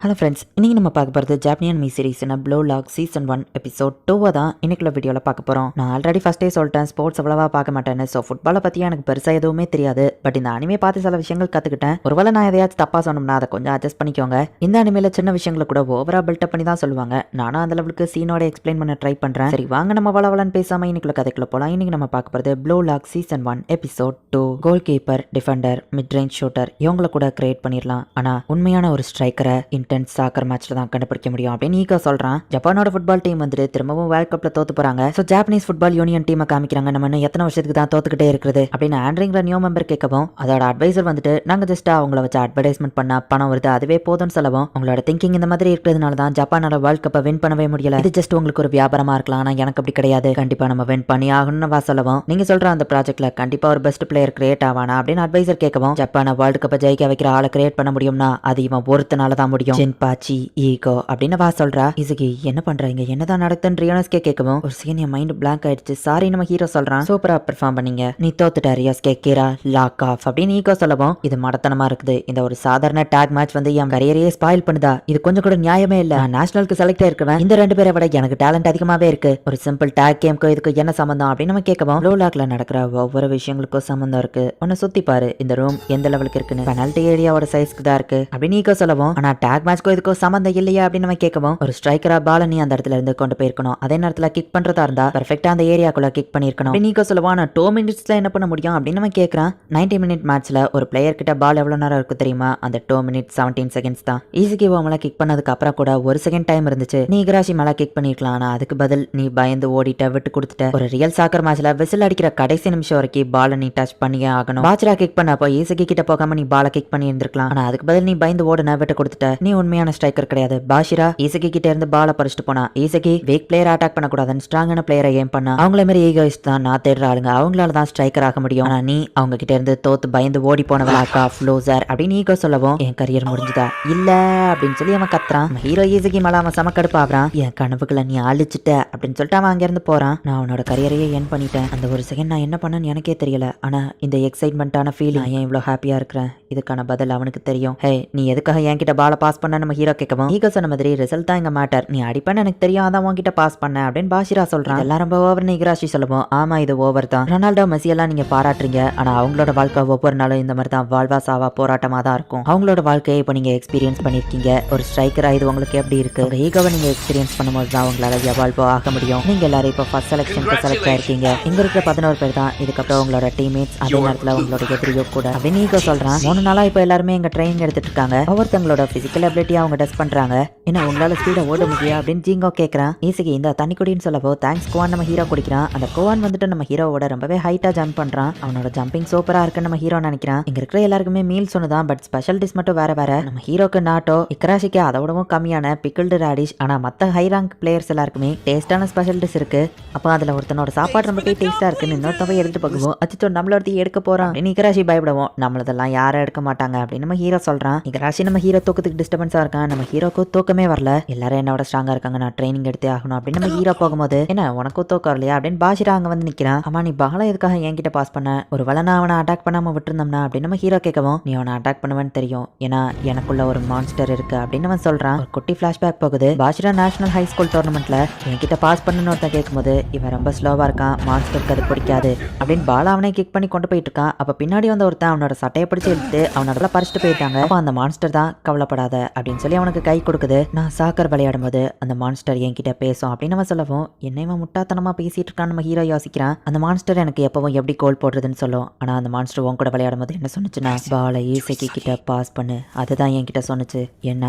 Hello friends, இன்றைக்கி நம்ம பார்க்க போகிறது ஜாப்பனியன் மீ சீரிஸ்னா ப்ளூ லாக் சீசன் 1 எபிசோட் 2 தான் இன்னைக்குள்ள வீடியோவில் பார்க்க போகிறோம். நான் ஆல்ரெடி ஃபஸ்ட்டே சொல்லிட்டேன், ஸ்போர்ட்ஸ் அவ்வளவா பார்க்க மாட்டேன்னு. ஸோ ஃபுட்பாலை பற்றி எனக்கு பெருசாக எதுவுமே தெரியாது. பட் இந்த அனிமே பார்த்து சில விஷயங்கள் கற்றுக்கிட்டேன். ஒருவேளை நான் எதையாச்சும் தப்பாக சொன்னோம்னா அதை கொஞ்சம் அட்ஜஸ்ட் பண்ணிக்கோங்க. இந்த அனிமேல சின்ன விஷயங்களை கூட ஓவரா பில்டப் பண்ணி தான் சொல்லுவாங்க. நானும் அந்த லெவலுக்கு சீனோட எக்ஸ்பிளைன் பண்ண ட்ரை பண்ணுறேன். சரி வாங்க நம்ம வளவலன்னு பேசாமல் இன்னைக்குள்ள கதைக்குள்ள போகலாம். இன்னைக்கு நம்ம பார்க்க போகிறது Blue lock season 1 episode 2. Goalkeeper, defender, mid range shooter இவங்களை கூட கிரியேட் பண்ணிடலாம். ஆனால் உண்மையான ஒரு ஸ்ட்ரைக்கரை இன்டென்ஸ் சாக்கர் மேட்ச் தான் கண்டுபிடிக்க முடியும் அப்படின்னு ஈகோ சொல்றான். ஜப்பானோட ஃபுட்பால் டீம் வந்துட்டு திரும்பவும் வேர்ல்ட் கப்ல தோத்து போறாங்க. சோ ஜாப்பனீஸ் ஃபுட்பால் யூனியன் டீமை காமிக்கிறாங்க. நம்ம இன்னும் எத்தனை வருஷத்துக்கு தான் தோத்துக்கிட்டே இருக்குது அப்படின்னு ஆண்ட்ரிங்கிற நியூ மெம்பர் கேட்கவும், அதோட அட்வைசர் வந்துட்டு நாங்க ஜஸ்ட் அவங்கள வச்சு அட்வர்டைஸ்மெண்ட் பண்ணா பணம் வருது, அதுவே போதும்னு சொல்லவும், உங்களோட திங்கிங் இந்த மாதிரி இருக்கிறதுனால தான் ஜப்பானோட வேர்ல்ட் கப்பை வின் பண்ணவே முடியல. இது ஜஸ்ட் உங்களுக்கு ஒரு வியாபாரமா இருக்கலாம், ஆனா எனக்கு அப்படி கிடையாது. கண்டிப்பா நம்ம வின் பண்ணி ஆகணும்னு வா சொல்லவும், நீங்க சொல்ற அந்த ப்ராஜெக்ட்ல கண்டிப்பா ஒரு பெஸ்ட் பிளேயர் கிரியேட் ஆவானா அப்படின்னு அட்வைசர் கேட்கவும், ஜப்பானை வேர்ல்ட் கப்பை ஜெயிக்க வைக்கிற ஆளை கிரியேட் பண்ண முடியும்னா அது இவன் ஒருத்தனால தான் முடியும். ஜின்பாச்சி ஈகோ அப்படின்னு வா சொல்றா. இசுகி என்ன பண்றீங்க, என்னதான் நடக்குதுன்னு ரியோனஸ்கே கேட்கவும், ஒரு செகண்ட் என் மைண்ட் பிளாங்க் ஆயிடுச்சு. சாரி நம்ம ஹீரோ சொல்றான். சூப்பரா பெர்ஃபார்ம் பண்ணீங்க, நீ தோத்துட்ட ரியோஸ்கே, கீரா லாக் ஆஃப் அப்படின்னு ஈகோ சொல்லவும், இது மடத்தனமா இருக்குது. இந்த ஒரு சாதாரண டாக் மேட்ச் வந்து என் கரியரையே ஸ்பாயில் பண்ணுதா? இது கொஞ்சம் கூட நியாயமே இல்ல. நேஷனலுக்கு செலக்ட் ஆயிருக்கேன். இந்த ரெண்டு பேரை விட எனக்கு டேலண்ட் அதிகமாவே இருக்கு. ஒரு சிம்பிள் டாக் கேம்க்கு இதுக்கு என்ன சம்பந்தம் அப்படின்னு நம்ம கேட்கவும், ப்ளூ லாக்ல நடக்கிற ஒவ்வொரு விஷயங்களுக்கும் சம்பந்தம் இருக்கு. உன்னை சுத்தி பாரு, இந்த ரூம் எந்த லெவலுக்கு இருக்குன்னு. பெனல்டி ஏரியாவோட சைஸ்க்கு தான் இருக்கு அப்படின்னு ஈகோ சொல்லவும், ஆனா டாக் மேட்ச்க்கும் இதுக்கும் சம்பந்தம் இல்லையா அப்படின்னு நம்ம கேட்கவும், ஒரு ஸ்ட்ரைக்கரா பால நீ அந்த இடத்துல இருந்து கொண்டு போயிருக்கணும். அதே நேரத்துல கிக் பண்றதா இருந்தா பெர்ஃபெக்ட்டா அந்த ஏரியாக்குள்ள கிக் பண்ணிருக்கணும். நீங்க சொல்லுவா, நான் 2 மினிட்ஸ்ல என்ன பண்ண முடியும் அப்படின்னு நம்ம கேட்கறான். 90 மினிட் மேட்ச்ல ஒரு பிளேயர் கிட்ட பால் எவ்வளவு நேரம் இருக்கு தெரியுமா? அந்த 2 மினிட்ஸ் 17 செகண்ட்ஸ் தான். ஈஸிக்கு மேல கிக் பண்ணதுக்கு அப்புறம் கூட ஒரு செகண்ட் டைம் இருந்துச்சு. நீ இகராஷி மேல கிக் பண்ணிருக்கலாம், ஆனா அதுக்கு பதில் நீ பயந்து ஓடிட்ட, விட்டு கொடுத்துட்ட. ஒரு ரியல் சாக்கர் மேட்ச்ல விசில் அடிக்கிற கடைசி நிமிஷம் வரைக்கும் பால நீ டச் பண்ணியே ஆகணும். பாச்சரா கிக் பண்ணப்போ ஈஸிக்கு கிட்ட போகாம நீ பால கிக் பண்ணி இருந்திருக்கலாம், ஆனா அதுக்கு பதில் நீ பயந்து ஓடுன, விட்டு கொடுத்துட்ட. நீ உண்மையான ஸ்ட்ரைக்கர் கிடையாது. பாஷிரா ஈஸிக்கு கிட்ட இருந்து பால பறிச்சுட்டு போனா. ஈஸிக்கு வீக் பிளேயர் அட்டாக் பண்ணக்கூடாதுன்னு ஸ்ட்ராங்கான பிளேயரை ஏம் பண்ணா. அவங்கள மாதிரி ஈகோயிஸ்ட் தான் நான் தேடுற ஆளுங்க, அவங்களால தான் ஸ்ட்ரைக்கர் ஆக முடியும். ஆனா நீ அவங்க கிட்ட இருந்து தோத்து பயந்து ஓடி போனவளாக்கா ஃப்ளோசர் அப்படின்னு ஈகோ சொல்லவும், என் கரியர் முடிஞ்சுதா இல்ல அப்படின்னு சொல்லி அவன் கத்துறான். ஹீரோ ஈஸிக்கு மேல அவன் சமக்கடுப்பு ஆகிறான். என் கனவுகளை நீ அழிச்சிட்ட அப்படின்னு சொல்லிட்டு அவன் அங்க இருந்து போறான். நான் அவனோட கரியரையே என் பண்ணிட்டேன். அந்த ஒரு செகண்ட் நான் என்ன பண்ணேன்னு எனக்கே தெரியல. ஆனா இந்த எக்ஸைட்மெண்டான ஃபீல், நான் ஏன் இவ்வளவு ஹாப்பியா இருக்கிறேன் இதுக்கான பதில் அவனுக்கு தெரியும். ஹே நீ எதுக்காக என்கிட்ட பால பாஸ் பண்ண நம்ம ஹீரோ கேட்கவும், ஈகோ சொன்ன மாதிரி ரிசல்ட் தான் எங்க மேட்டர். நீ அடிப்பேன்னு எனக்கு தெரியும், அதான் உன்கிட்ட பாஸ் பண்ண அப்படின்னு பாஷிரா சொல்றான். எல்லாம் ரொம்ப ஓவர்னு இகராஷி சொல்லுவோம். ஆமா இது ஓவர் தான். ரொனால்டோ, மெஸ்ஸி எல்லாம் நீங்க பாராட்டுறீங்க, ஆனா அவங்களோட வாழ்க்கை ஒவ்வொரு நாளும் இந்த மாதிரி தான் வாழ்வா சாவா போராட்டமா தான் இருக்கும். அவங்களோட வாழ்க்கையை இப்போ நீங்க எக்ஸ்பீரியன்ஸ் பண்ணிருக்கீங்க. ஒரு ஸ்ட்ரைக்கரா இது உங்களுக்கு எப்படி இருக்கு? ஈகோவை நீங்க எக்ஸ்பீரியன்ஸ் பண்ணும்போது தான் உங்களால எவால்வோ ஆக முடியும். நீங்க எல்லாரும் இப்போ ஃபர்ஸ்ட் செலக்ஷனுக்கு செலக்ட் ஆயிருக்கீங்க. இங்க இருக்கிற 11 பேர் தான் இதுக்கப்புறம் உங்களோட டீம்மேட்ஸ், அதே நேரத்துல உங்களோட எதிரியோ கூட அப்படின்னு ஈகோ சொல்றான். 3 நாளா இப்போ எல்லாருமே எங்க ட்ரைனிங் எடுத்துட்டு இருக்காங்க. ஒவ்வொருத்தங்களோட பிசிக்கல் அபிலிட்டி அவங்க டெஸ்ட் பண்றாங்க. என்ன உங்களால ஸ்பீடா ஓட முடியும் அப்படின்னு ஜிங்கோ கேட்கறான். ஈஸிக்கு இந்த தண்ணி குடின்னு சொல்லவோ, தேங்க்ஸ் கோவான் நம்ம ஹீரோ குடிக்கிறான். அந்த கோவான் வந்துட்டு நம்ம ஹீரோவோட ரொம்பவே ஹைட்டா ஜம்ப் பண்றான். அவனோட ஜம்பிங் சூப்பரா இருக்குன்னு நம்ம ஹீரோ நினைக்கிறான். இங்க இருக்கிற எல்லாருக்குமே மீல்ஸ் ஒண்ணுதான், பட் ஸ்பெஷல் டிஷ் மட்டும் வேற வேற. நம்ம ஹீரோக்கு நாட்டோ, இக்கராஷிக்கு அதோடவும் கம்மியான பிக்கிள்டு ராடிஷ், ஆனா மத்த ஹை ரேங்க் பிளேயர்ஸ் எல்லாருக்குமே டேஸ்டான ஸ்பெஷல் டிஷ் இருக்கு. அப்ப அதுல ஒருத்தனோட சாப்பாடு ரொம்பவே டேஸ்டா இருக்குன்னு இன்னொருத்தவ எடுத்து பார்க்குவோம். அச்சோ நம்மளோட எடுக்க போறான் அப்படின்னு இக்கராஷி பயப்படுவோம். நம்மளதெல்லாம் யாரும் எடுக்க மாட்டாங்க அப்படின்னு நம்ம ஹீரோ சொல்றான். இக்கராஷி நம்ம ஹீரோ தூக்கத்துக்கு டிஸ்டர்பன்ஸா இருக்கான். நம்ம ஹீரோக்கு தூக்கமே வரல. எல்லாரும் என்னோட ஸ்ட்ராங்கா இருக்காங்க, நான் ட்ரைனிங் எடுத்தே ஆகணும் அப்படின்னு நம்ம ஹீரோ போகும்போது, என்ன உனக்கும் தூக்கம் இல்லையா அப்படின்னு பாஷிரா அங்க வந்து நிக்கிறான். ஆமா நீ பால எதுக்காக என்கிட்ட பாஸ் பண்ண? ஒரு வேளை நான் அவனை அட்டாக் பண்ணாம விட்டுருந்தோம்னா அப்படின்னு நம்ம ஹீரோ கேட்கவும், நீ அவனை அட்டாக் பண்ணுவேன்னு தெரியும், ஏன்னா எனக்குள்ள ஒரு மான்ஸ்டர் இருக்கு அப்படின்னு அவன் சொல்றான். ஒரு குட்டி பிளாஷ்பேக் போகுது. பாஷிரா நேஷனல் ஹை ஸ்கூல் டோர்னமெண்ட்ல என்கிட்ட பாஸ் பண்ணணும்னு ஒருத்தன் கேட்கும்போது, இவன் ரொம்ப ஸ்லோவா இருக்கான், மான்ஸ்டருக்கு அது பிடிக்காது அப்படின்னு பால அவனை கிக் பண்ணி கொண்டு போயிட்டு இருக்கான். அப்ப பின்னாடி வந்து ஒருத்தன் அவனோட சட்டையை பிடிச்சு எடுத்து அவனோட பறிச்சுட்டு போயிட்டாங்க. அப்ப அந்த மான்ஸ்டர் தான் கவலைப்படாத அப்படின்னு சொல்லி அவனுக்கு கை கொடுக்குது. நான் சாக்கர் விளையாடும் போது அந்த மான்ஸ்டர் என்கிட்ட பேசும் அப்படின்னு நம்ம சொல்லவும், என்னைவ முட்டாத்தனமா பேசிட்டு இருக்கான்னு நம்ம ஹீரோ யோசிக்கிறான். அந்த மான்ஸ்டர் எனக்கு எப்பவும் எப்படி கோல் போடுறதுன்னு சொல்லும். ஆனா அந்த மான்ஸ்டர் உன் கூட விளையாடும் போது என்ன சொன்னுச்சுன்னா, பாலை ஈஸிக்கு கிட்ட பாஸ் பண்ணு, அதுதான் என்கிட்ட சொன்னுச்சு. என்ன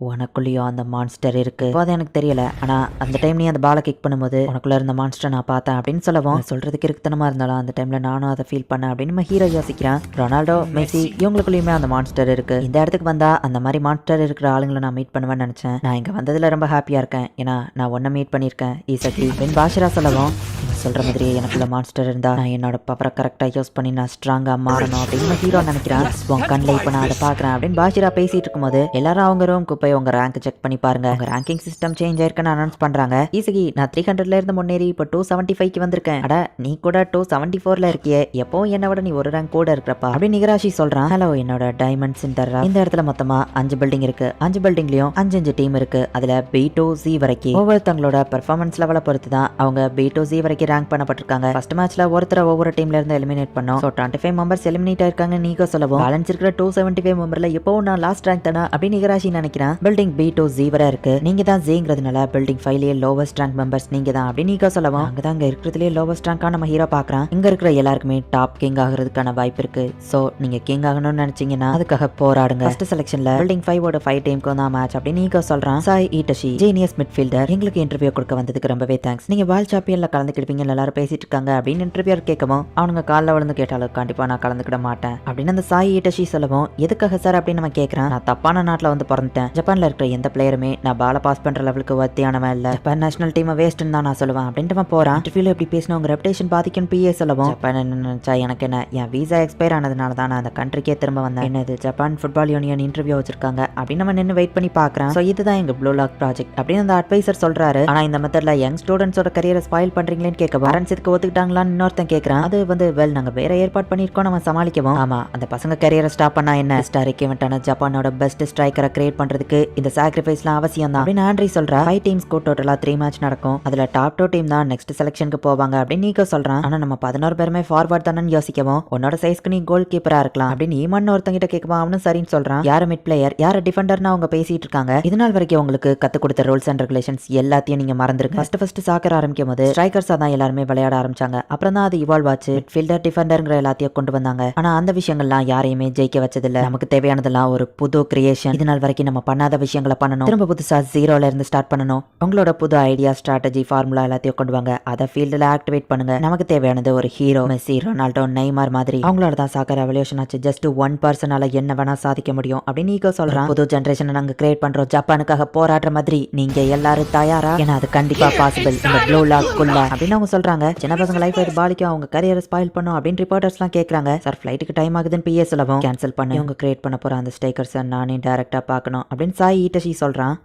உனக்குள்ளேயும் அந்த மான்ஸ்டர் இருக்கு, அது எனக்கு தெரியல, ஆனா அந்த டைம் நீ அந்த பாலை கிக் பண்ணும்போது உனக்குள்ள இருந்த மான்ஸ்டர் நான் பார்த்தேன் அப்படின்னு சொல்லவும், சொல்றதுக்கு இருக்குத்தனமா இருந்தாலும் அந்த டைம்ல நானும் அதை ஃபீல் பண்ணேன் அப்படின்னு நம்ம ஹீரோ யோசிக்கிறான். ரொனால்டோ, மெஸ்ஸி இவங்களுக்குள்ளயுமே அந்த மான்ஸ்டர் இருக்கு. இந்த இடத்துக்கு வந்தா அந்த மாதிரி மான்ஸ்டர் இருக்கிற ஆளுங்களை நான் மீட் பண்ணுவேன்னு நினைச்சேன். நான் இங்க வந்ததுல ரொம்ப ஹாப்பியா இருக்கேன், ஏன்னா நான் ஒன்ன மீட் பண்ணிருக்கேன் ஈசக்கி அப்படின்னு பாஷிரா சொல்லவும், சொல்ற மாதிரியே எனக்குள்ள மான்ஸ்டர் இருந்தா நான் என்னோட பவரை கரெக்டா யூஸ் பண்ணி நான் ஸ்ட்ராங்கா மாறணும் அப்படின்னு ஹீரோ நினைக்கிறான். உன் கண்ணில் இப்ப நான் அதை பாக்குறேன் அப்படின்னு பாஷிரா பேசிட்டு இருக்கும்போது எல்லாரும் அவங்க ரூமுக்கு போய் உங்க ரேங்க் செக் பண்ணி பாருங்க. உங்க ரேங்கிங் சிஸ்டம் சேஞ்ச் ஆயிருக்குன்னு அனௌன்ஸ் பண்றாங்க. ஈஸிகி நான் 300ல இருந்து முன்னேறி இப்போ 275க்கு வந்திருக்கேன். அட நீ கூட 274ல இருக்கியே, எப்போ என்னை விட நீ ஒரு ரேங்க் கூட இருக்கிறப்பா அப்படின்னு நிகராஷி சொல்றான். ஹலோ என்னோட டைமண்ட்ஸ் இந்த இடத்துல மொத்தமா 5 பில்டிங் இருக்கு. 5 பில்டிங்லயும் 5 டீம் இருக்கு. அதுல B to Z வரைக்கும் ஒவ்வொருத்தங்களோட பெர்ஃபார்மன்ஸ் லெவலை பொறுத்து தான் அவங்க B to Z வரைக்கும் ரேங்க் பண்ணப்பட்டிருக்காங்க. ஃபர்ஸ்ட் மேட்ச்ல ஒருத்தர ஒவ்வொரு டீம்ல இருந்து எலிமினேட் பண்ணோம். சோ 25 மெம்பர்ஸ் எலிமினேட் ஆயிருக்காங்க. நீங்க சொல்லவும் பேலன்ஸ் இருக்கிற 275 மெம்பர்ல இப்போ நான் லாஸ்ட் ரேங்க் தானா அப்படின்னு நிகராஷி நினைக்கிறேன். பில்டிங் B to Z வரை இருக்கு. நீங்க தான் ஜேங்கிறதுனால பில்டிங் 5லயே லோவஸ்ட் ரேங்க் மெம்பர்ஸ் நீங்க தான் அப்படின்னு நீங்க சொல்லவும் அங்கதான் இருக்கிறதுலயே லோவஸ்ட் ரேங்கான நம்ம ஹீரோ பாக்குறான். இங்க இருக்கிற எல்லாருக்குமே டாப் கிங் ஆகிறதுக்கான வாய்ப்பு இருக்கு. சோ நீங்க கிங் ஆகணும்னு நினைச்சீங்கன்னா அதுக்காக போராடுங்க. ஃபர்ஸ்ட் செலக்ஷன்ல பில்டிங் 5ஓட 5 டீமுக்கு தான் மேட்ச் அப்படின்னு நீங்க சொல்றான். சாய் ஈட்டஷி ஜீனியஸ் மிட்ஃபீல்டர் எங்களுக்கு இன்டர்வியூ கொடுக்க வந்ததுக்கு ரொம்பவே தேங்க்ஸ். நீங்க வேர்ல்ட் சாம்பியன்ல கலந்துக்கிடுவீங்க எல்லாரும் பேசிட்டு இருக்காங்க அப்படின்னு இன்டர்வியூர் கேட்கவும் அவனுங்க காலில் விழுந்து கேட்டாலும் கண்டிப்பா நான் கலந்துக்கிட மாட்டேன் அப்படின்னு அந்த சாய் ஈட்டஷி சொல்லவும் எதுக்காக சார் அப்படின்னு நம்ம கேட்கறான். நான் தப்பான நாட்டில் வந்து பிறந்துட்டேன். ஜப்பான்ல இருக்கிற எந்த பிளேயருமே நான் பால பாஸ் பண்ற லெவலுக்கு வத்தியானவன் இல்ல. ஜப்பான் நேஷனல் டீம் வேஸ்ட்னு தான் நான் சொல்லுவேன் அப்படின்ட்டு போறான். இன்டர்வியூல எப்படி பேசினா உங்க ரெப்டேஷன் பாதிக்கும் PA சொல்லவும் ஜப்பான் என்ன நினைச்சா எனக்கு என்ன, என் வீசா எக்ஸ்பயர் ஆனதுனால தான் நான் அந்த கண்ட்ரிக்கே திரும்ப வந்தேன். என்னது ஜப்பான் ஃபுட்பால் யூனியன் இன்டர்வியூ வச்சிருக்காங்க அப்படின்னு நம்ம நின்று வெயிட் பண்ணி பாக்குறேன். சோ இதுதான் எங்க ப்ளூ லாக் ப்ராஜெக்ட் அப்படின்னு அந்த அட்வைசர் சொல்றாரு. ஆனா இந்த மெத்தட்ல யங் ஸ்டூடெண்ட்ஸோட கரியரை ஸ்பாயில் பண்றீங்களேன்னு கேட்க பேரண்ட்ஸ் இதுக்கு ஒத்துக்கிட்டாங்களான்னு இன்னொருத்தன் கேட்கறான். அது வந்து வெல் நாங்க வேற ஏற்பாடு பண்ணிருக்கோம் நம்ம சமாளிக்கவும். ஆமா அந்த பசங்க கரியரை ஸ்டாப் பண்ணா என்ன, ஹிஸ்டாரிக் இவென்ட்டான ஜப்பானோட பெஸ்ட் ஸ்ட்ரைக்கரை கிரியேட் பண்றதுக்கு இந்த சாக்ரிஃபைஸ்லாம் அவசியம் தான் அப்படின்னு ஆண்ட்ரி சொல்றா. 5 டீம்ஸ்க்கு டோட்டலா 3 மேட்ச் நடக்கும். அதுல டாப் 2 டீம் தான் நெக்ஸ்ட் செலக்ஷனுக்கு போவாங்க அப்படின்னு நீக்கோ சொல்றான். ஆனா நம்ம 11 பேருமே ஃபார்வர்ட் தானே யோசிக்கவும் உன்னோட சைஸ்க்கு நீ கோல் கீப்பரா இருக்கலாம் அப்படின்னு ஈமான் ஒருத்தங்கிட்ட கேட்கவும் அவனும் சரின்னு சொல்றான். யாரு மிட் பிளேயர் யாரு டிஃபெண்டர்னு அவங்க பேசிட்டு இருக்காங்க. இதனால் வரைக்கும் உங்களுக்கு கத்து கொடுத்த ரூல்ஸ் அண்ட் ரெகுலேஷன்ஸ் எல்லாத்தையும் நீங்க மறந்துருங்க. ஃபர்ஸ்ட் சாக்கர் ஆரம்பிக்கும் போது ஸ்ட்ரைக்கர்ஸா தான் எல்லாருமே விளையாட ஆரம்பிச்சாங்க. அப்புறம் தான் அது இவால்வ் ஆச்சு. மிட்ஃபீல்டர் டிஃபெண்டர்ங்கிற எல்லாத்தையும் கொண்டு வந்தாங்க. ஆனா அந்த விஷயங்கள்லாம் யாரையுமே ஜெயிக்க வச்சதில்ல. நமக்கு தேவையானதெல்லாம் ஒரு புது கிரியேஷன். இதனால் வரைக்கும் நம்ம பண்ணாத விஷயங்களை பண்ணணும். திரும்ப புதுசா 0ல இருந்து ஸ்டார்ட் பண்ணணும். உங்களோட புது ஐடியா ஸ்ட்ராட்டஜி ஃபார்முலா எல்லாத்தையும் கொண்டு வாங்க. அதை ஃபீல்டில் ஆக்டிவேட் பண்ணுங்க. நமக்கு தேவையானது ஒரு ஹீரோ. மெஸ்ஸி ரொனால்டோ நெய்மார் மாதிரி அவங்களோட தான் சாக்கர் ரெவல்யூஷன் ஆச்சு. ஜஸ்ட் 1 பர்சனால என்ன வேணா சாதிக்க முடியும் அப்படின்னு நீங்க சொல்றான். புது ஜெனரேஷனை நாங்க கிரியேட் பண்றோம். ஜப்பானுக்காக போராடுற மாதிரி நீங்க எல்லாரும் தயாரா? ஏன்னா அது கண்டிப்பா பாசிபிள் இந்த ப்ளூ லாக்குள்ள அப்படின்னு அவங்க சொல்றாங்க. சின்ன பசங்க லைஃப் இது பாலிக்கும் அவங்க கரியரை ஸ்பாயில் பண்ணும் அப்படின்னு ரிப்போர்ட்டர்ஸ்லாம் கேட்கறாங்க. சார் ஃபிளைட்டுக்கு டைம் ஆகுதுன்னு PA சொல்லவும் கேன்சல் பண்ணி அவங்க கிரியேட் பண்ண போற அந்த ஸ்ட்ரைக்கர்ஸை நானே டைரக்டா பார்க்கணும் அப்படின்னு சாய் ஈட்டஷி சொல்றான்.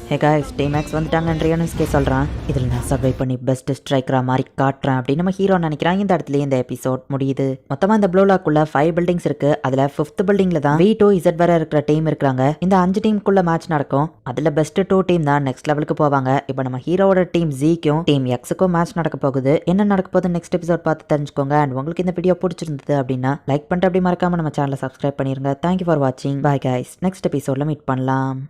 ஹே காய்ஸ் டீமேக்ஸ் வந்துட்டாங்கன்ற நியூஸ்கே சொல்கிறான். இதில் நான் சர்வை பண்ணி பெஸ்ட் ஸ்ட்ரைக்கரா மாதிரி காட்டுறேன் அப்படின்னு நம்ம ஹீரோ நினைக்கிறான். இந்த இடத்துல இந்த எபிசோட் முடியுது. மொத்தமாக இந்த ப்ளூ லாக்குள்ள 5 பில்டிங்ஸ் இருக்கு. அதில் 5th பில்டிங்ல தான் B to Z வரை இருக்கிற டீம் இருக்கிறாங்க. இந்த 5 டீமுக்குள்ள மேட்ச் நடக்கும். அதில் பெஸ்ட் 2 டீம் தான் நெக்ஸ்ட் லெவலுக்கு போவாங்க. இப்போ நம்ம ஹீரோட டீம் Zக்கும் டீம் Xக்கும் மேட்ச் நடக்க போகுது. என்ன நடக்க போகுது நெக்ஸ்ட் எபிசோட் பார்த்து தெரிஞ்சுக்கோங்க. அண்ட் உங்களுக்கு இந்த வீடியோ பிடிச்சிருந்தது அப்படின்னா லைக் பண்ணிட்டு அப்படி மறக்காம நம்ம சேனலை சப்ஸ்கிரைப் பண்ணிருங்க. தேங்க்யூ ஃபார் வாட்சிங். Bye guys. நெக்ஸ்ட் எபிசோட்ல மீட் பண்ணலாம்.